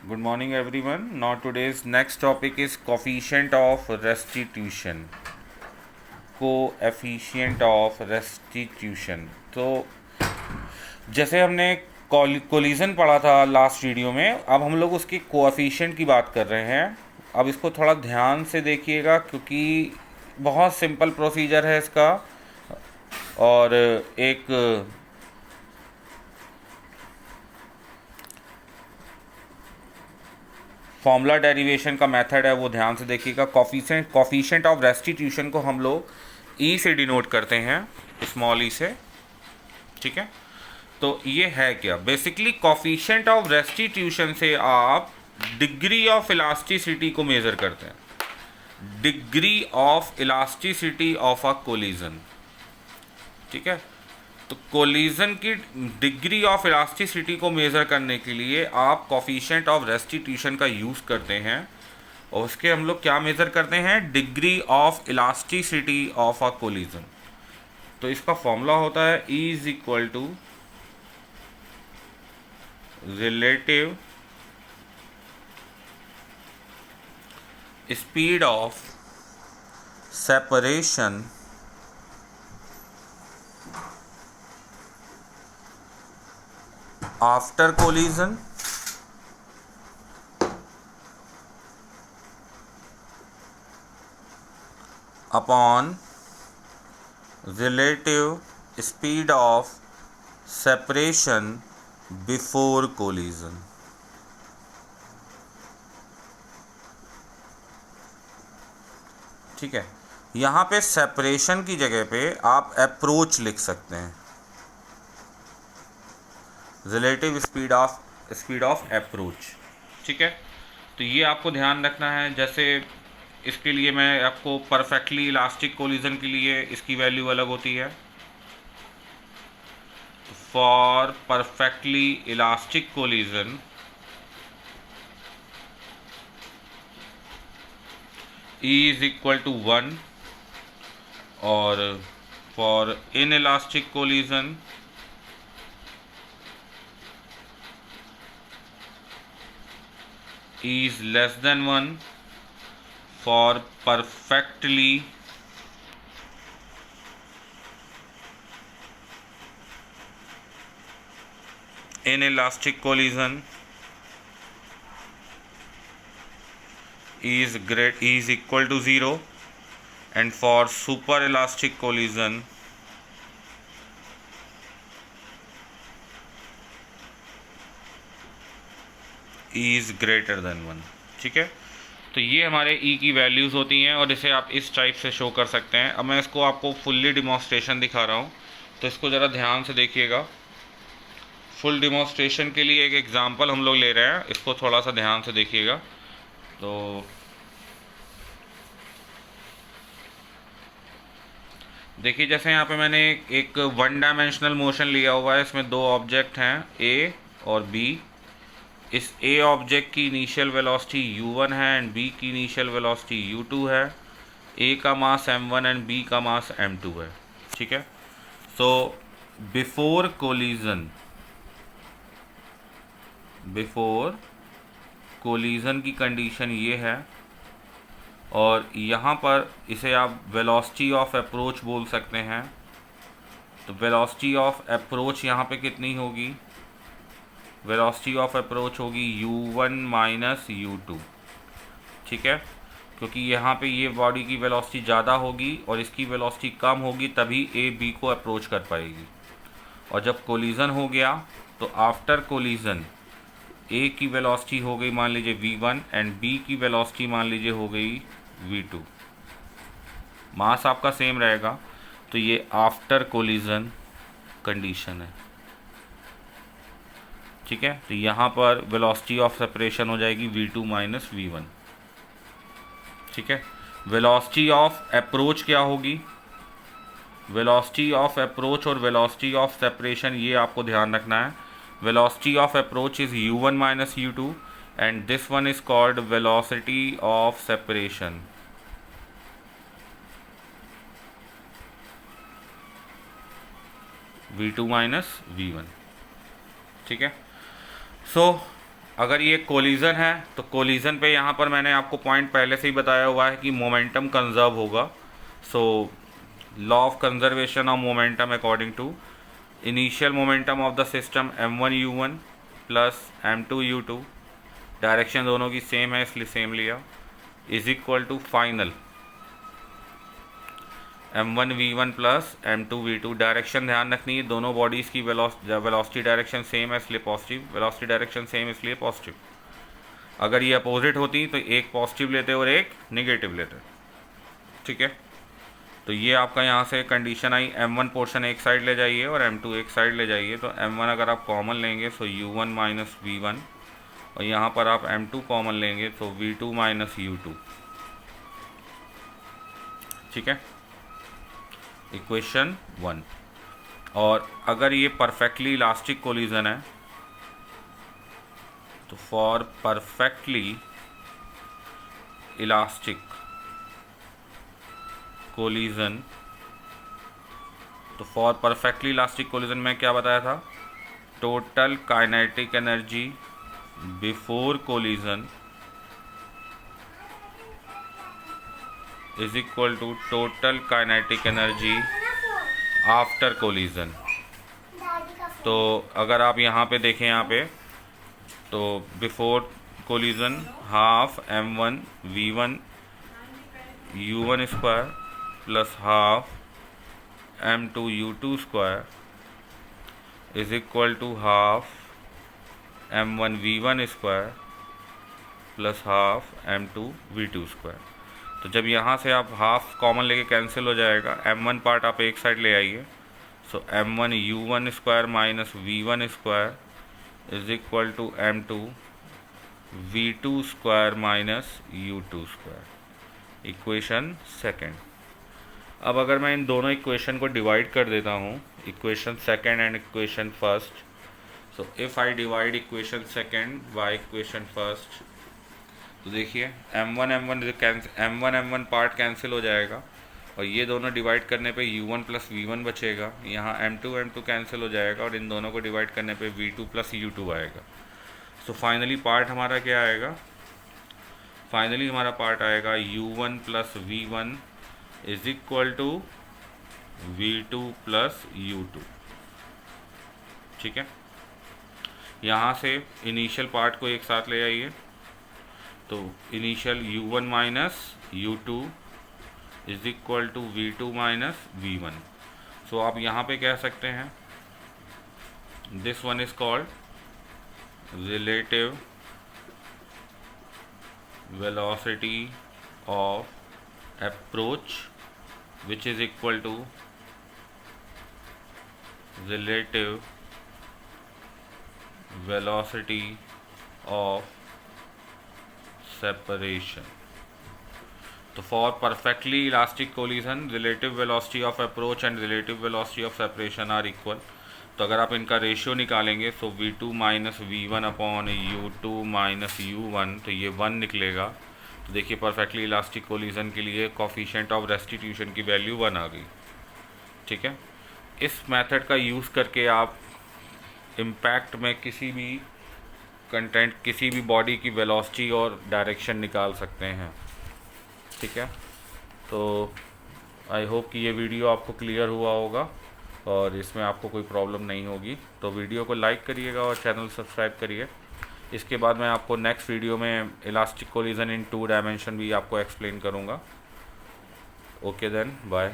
Good morning, everyone. Now, today's next topic is coefficient of restitution. Coefficient of restitution. तो जैसे हमने collision पढ़ा था लास्ट वीडियो में, अब हम लोग उसके कोएफिशिएंट की बात कर रहे हैं। अब इसको थोड़ा ध्यान से देखिएगा क्योंकि बहुत सिंपल प्रोसीजर है इसका, और एक फॉर्मूला डेरिवेशन का मेथड है, वो ध्यान से देखिएगा। कॉफिशिएंट ऑफ रेस्टिट्यूशन को हम लोग ई से डिनोट करते हैं, स्मॉल ई से, ठीक है। तो ये है क्या, बेसिकली कॉफिशिएंट ऑफ रेस्टिट्यूशन से आप डिग्री ऑफ इलास्टिसिटी को मेज़र करते हैं, degree of elasticity of a collision, ठीक है। तो कोलिजन की डिग्री ऑफ इलास्टिसिटी को मेज़र करने के लिए आप कॉफिशिएंट ऑफ रेस्टिट्यूशन का यूज़ करते हैं, और उसके हम लोग क्या मेज़र करते हैं, degree of elasticity of a collision. तो इसका फॉर्मूला होता है E is equal to relative speed of separation after collision upon relative speed of separation before collision। ठीक है, यहाँ पे सेपरेशन की जगह पे आप अप्रोच लिख सकते हैं, रिलेटिव स्पीड ऑफ अप्रोच, ठीक है। तो ये आपको ध्यान रखना है। जैसे इसके लिए मैं आपको परफेक्टली इलास्टिक कोलिजन के लिए इसकी वैल्यू अलग होती है। For perfectly elastic collision E is equal to 1, और for inelastic collision E is less than 1 for perfectly inelastic collision E is equal to 0, and for super elastic collision E is greater than 1, ठीक है। तो ये हमारे E की values होती हैं, और इसे आप इस टाइप से शो कर सकते हैं। अब मैं इसको आपको फुल्ली डिमॉन्स्ट्रेशन दिखा रहा हूँ, तो इसको ज़रा ध्यान से देखिएगा। फुल डिमॉन्स्ट्रेशन के लिए एक एग्जांपल हम लोग ले रहे हैं, इसको थोड़ा सा ध्यान से देखिएगा। तो देखिए, जैसे यहाँ पे मैंने एक वन डायमेंशनल मोशन लिया हुआ है, इसमें दो ऑब्जेक्ट हैं A और B। इस A ऑब्जेक्ट की इनिशियल वेलोसिटी u1 है एंड B की इनिशियल वेलोसिटी u2 है। A का मास m1 एंड B का मास m2 है, ठीक है। सो बिफोर कोलिजन की कंडीशन ये है, और यहाँ पर इसे आप वेलोसिटी ऑफ अप्रोच बोल सकते हैं। तो वेलोसिटी ऑफ अप्रोच यहाँ पे कितनी होगी, वेलोसिटी ऑफ अप्रोच होगी u1 माइनस u2, ठीक है। क्योंकि यहाँ पे ये बॉडी की वेलोसिटी ज़्यादा होगी और इसकी वेलोसिटी कम होगी, तभी A B को अप्रोच कर पाएगी। और जब कोलिजन हो गया तो आफ्टर कोलिजन A की वेलोसिटी हो गई मान लीजिए v1 एंड B की वेलोसिटी मान लीजिए हो गई v2। मास आपका सेम रहेगा, तो ये आफ्टर कोलिजन कंडीशन है, ठीक है। तो यहाँ पर वेलोसिटी ऑफ सेपरेशन हो जाएगी v2 माइनस v1, ठीक है। वेलोसिटी ऑफ अप्रोच क्या होगी, वेलोसिटी ऑफ अप्रोच और वेलोसिटी ऑफ सेपरेशन, ये आपको ध्यान रखना है। Velocity of approach is u1 minus u2 and this one is called velocity of separation. v2 minus v1, ठीक है। सो अगर ये कोलिज़न है तो कोलिज़न पे यहाँ पर मैंने आपको पॉइंट पहले से ही बताया हुआ है कि मोमेंटम कंजर्व होगा। So law of conservation of momentum according to initial momentum of the system m1u1 plus m2u2, direction दोनों की सेम है इसलिए सेम लिया, is equal to final m1v1 plus m2v2। Direction ध्यान रखनी है, दोनों बॉडीज़ की वेलोसिटी डायरेक्शन सेम है इसलिए पॉजिटिव, वेलोसिटी डायरेक्शन सेम इसलिए पॉजिटिव। अगर ये अपोजिट होती तो एक पॉजिटिव लेते और एक नेगेटिव लेते, ठीक है। तो ये आपका यहाँ से कंडीशन आई, m1 पोर्शन एक साइड ले जाइए और m2 एक साइड ले जाइए। तो m1 अगर आप कॉमन लेंगे तो u1 माइनस v1, और यहाँ पर आप m2 कॉमन लेंगे तो v2 माइनस u2, ठीक है, इक्वेशन 1। और अगर ये परफेक्टली इलास्टिक कोलिजन है तो फॉर परफेक्टली इलास्टिक कोलिजन, तो फॉर परफेक्टली इलास्टिक कोलिजन में क्या बताया था, total kinetic energy before collision is equal to total kinetic energy after collision. तो अगर आप यहाँ पे देखें, यहाँ पे तो before collision half m1 v1 u1 square plus half m2 u2 square is equal to half m1 v1 square plus half m2 v2 square. तो जब यहाँ से आप हाफ कॉमन लेके कैंसिल हो जाएगा, m1 पार्ट आप एक साइड ले आइए, so m1 u1 square minus v1 square is equal to m2 v2 square minus u2 square, equation second. अब अगर मैं इन दोनों इक्वेशन को डिवाइड कर देता हूँ, equation second and equation first, so if I divide equation second by equation first, तो देखिए m1 पार्ट कैंसिल हो जाएगा और ये दोनों डिवाइड करने पे u1 प्लस v1 बचेगा, यहाँ m2 कैंसिल हो जाएगा और इन दोनों को डिवाइड करने पे v2 प्लस u2 आएगा। सो फाइनली पार्ट हमारा क्या आएगा, फाइनली हमारा पार्ट आएगा u1 plus v1 is equal to v2 plus u2, ठीक है। यहाँ से इनिशियल पार्ट को एक साथ ले आइए, तो initial u1 minus u2 is equal to v2 minus v1। So आप यहाँ पे कह सकते हैं this one is called relative velocity of approach which is equal to relative velocity of separation. तो for perfectly elastic collision relative velocity of approach and relative velocity of separation are equal. तो अगर आप इनका ratio निकालेंगे तो v2 minus v1 upon u2 minus u1, तो ये 1 निकलेगा। तो देखिए परफेक्टली इलास्टिक कोलिजन के लिए कोफिशिएंट ऑफ रेस्टिट्यूशन की वैल्यू 1 आ गई, ठीक है। इस मेथड का यूज़ करके आप इम्पैक्ट में किसी भी कंटेंट, किसी भी बॉडी की वेलोसिटी और डायरेक्शन निकाल सकते हैं, ठीक है। तो आई होप कि ये वीडियो आपको क्लियर हुआ होगा और इसमें आपको कोई प्रॉब्लम नहीं होगी। तो वीडियो को लाइक करिएगा और चैनल सब्सक्राइब करिए। इसके बाद मैं आपको नेक्स्ट वीडियो में इलास्टिक कोलिजन इन 2 डायमेंशन भी आपको एक्सप्लेन करूँगा। Okay then, bye.